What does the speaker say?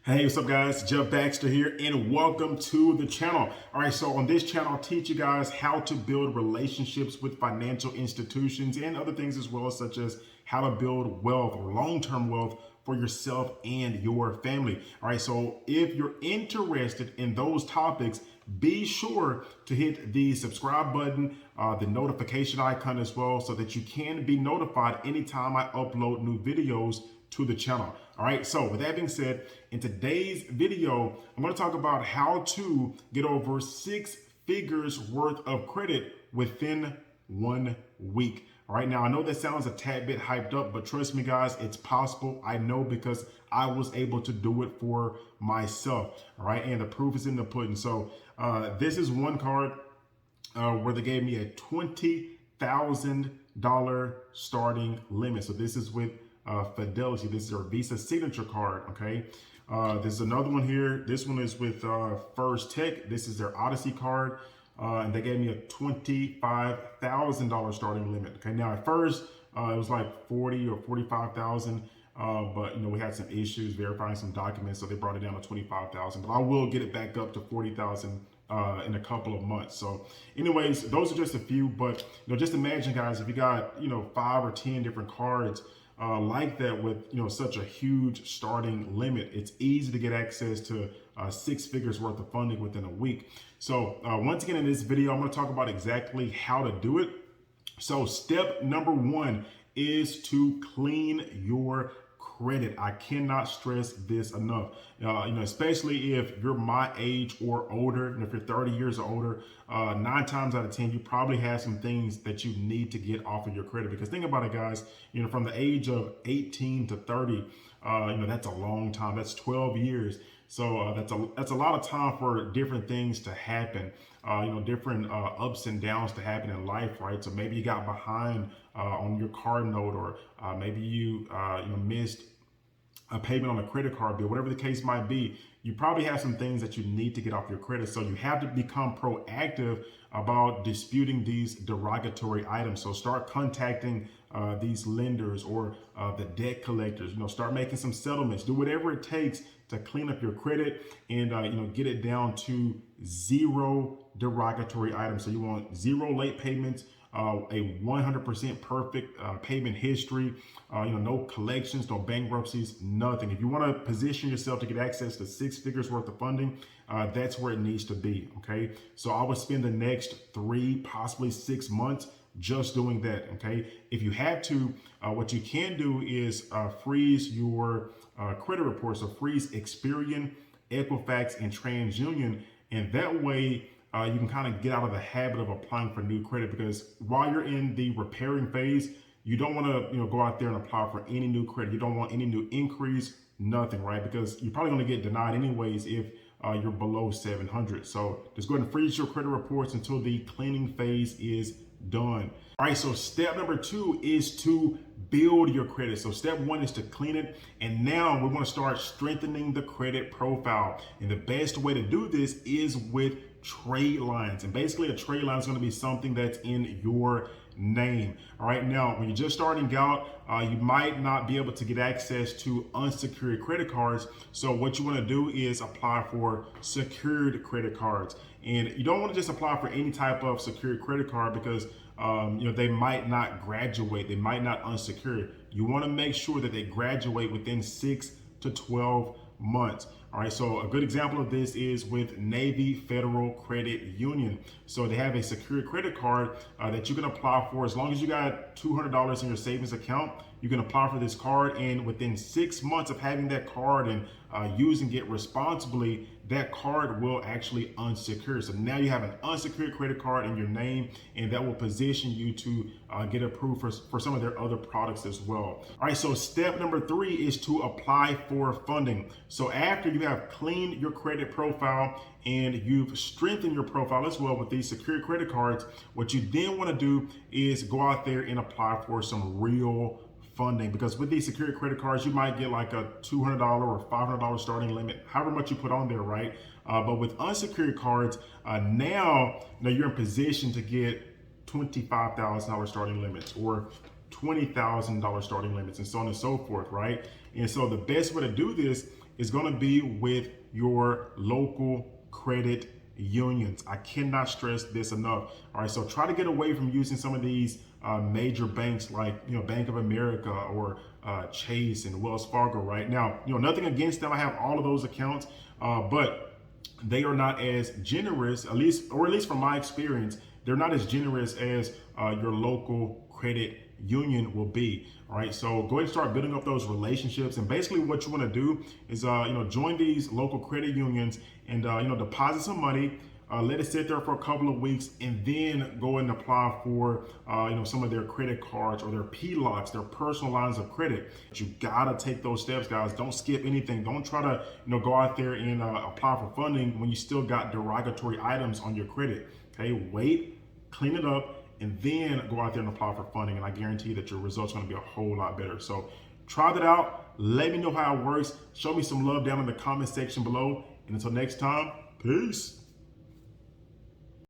Hey, what's up guys? Jeff Baxter here and welcome to the channel. All right, so on this channel, I'll teach you guys how to build relationships with financial institutions and other things as well, such as how to build wealth or long-term wealth for yourself and your family. All right, so if you're interested in those topics, be sure to hit the subscribe button, the notification icon as well, so that you can be notified anytime I upload new videos to the channel. All right, so with that being said, in today's video, I'm going to talk about how to get over 6 figures worth of credit within 1 week. All right, now I know that sounds a tad bit hyped up, but trust me guys, it's possible. I know because I was able to do it for myself. All right, and the proof is in the pudding. So this is one card where they gave me a $20,000 starting limit. So this is with Fidelity. This is their Visa signature card. Okay. There's another one here. This one is with First Tech. This is their Odyssey card. And they gave me a $25,000 starting limit. Okay. Now at first it was like 40 or 45,000. But we had some issues verifying some documents, so they brought it down to 25,000. But I will get it back up to 40,000 in a couple of months. So anyways, those are just a few, but just imagine guys, if you got 5 or 10 different cards like that with such a huge starting limit, it's easy to get access to 6 figures worth of funding within a week. So once again, in this video, I'm going to talk about exactly how to do it. So step number 1 is to clean your credit. I cannot stress this enough. Especially if you're my age or older, and if you're 30 years or older, 9 times out of 10, you probably have some things that you need to get off of your credit. Because think about it, guys. From the age of 18 to 30, that's a long time. That's 12 years. So that's a lot of time for different things to happen. Different ups and downs to happen in life, right? So maybe you got behind on your car note, or maybe you missed a payment on a credit card bill, whatever the case might be. You probably have some things that you need to get off your credit. So you have to become proactive about disputing these derogatory items. So start contacting these lenders or the debt collectors. Start making some settlements. Do whatever it takes to clean up your credit and get it down to 0 derogatory items. So you want 0 late payments, a 100% perfect payment history, no collections, no bankruptcies, nothing. If you want to position yourself to get access to 6 figures worth of funding, that's where it needs to be. Okay, so I would spend the next 3, possibly 6 months just doing that. Okay, if you have to, what you can do is freeze your credit reports. So freeze Experian, Equifax, and TransUnion, and that way you can kind of get out of the habit of applying for new credit, because while you're in the repairing phase, you don't want to go out there and apply for any new credit. You don't want any new increase, nothing, right? Because you're probably going to get denied anyways if you're below 700. So just go ahead and freeze your credit reports until the cleaning phase is done. All right, so step number 2 is to build your credit. So step 1 is to clean it, and now we're going to start strengthening the credit profile. And the best way to do this is with trade lines. And basically a trade line is going to be something that's in your name. All right, now when you're just starting out, you might not be able to get access to unsecured credit cards. So what you want to do is apply for secured credit cards. And you don't want to just apply for any type of secured credit card, because they might not graduate, they might not unsecure. You want to make sure that they graduate within 6 to 12 months. All right, so a good example of this is with Navy Federal Credit Union. So they have a secured credit card that you can apply for. As long as you got $200 in your savings account, you can apply for this card, and within 6 months of having that card and using it responsibly, that card will actually unsecure. So now you have an unsecured credit card in your name, and that will position you to get approved for some of their other products as well. All right, so step number 3 is to apply for funding. So after you have cleaned your credit profile and you've strengthened your profile as well with these secured credit cards, what you then want to do is go out there and apply for some real funding. Because with these secured credit cards, you might get like a $200 or $500 starting limit, however much you put on there, right? But with unsecured cards, now you're in position to get $25,000 starting limits, or $20,000 starting limits, and so on and so forth, right? And so the best way to do this is going to be with your local credit unions. I cannot stress this enough. All right, so try to get away from using some of these major banks like Bank of America or Chase and Wells Fargo. Right now, nothing against them. I have all of those accounts, but they are not as generous, at least from my experience, they're not as generous as your local credit union will be. All right, so go ahead and start building up those relationships. And basically what you want to do is join these local credit unions and deposit some money, let it sit there for a couple of weeks, and then go and apply for some of their credit cards or their PLOCs, their personal lines of credit. But you gotta take those steps, guys. Don't skip anything. Don't try to go out there and apply for funding when you still got derogatory items on your credit. Okay, wait, clean it up, and then go out there and apply for funding. And I guarantee that your results are going to be a whole lot better. So try that out. Let me know how it works. Show me some love down in the comment section below. And until next time, peace.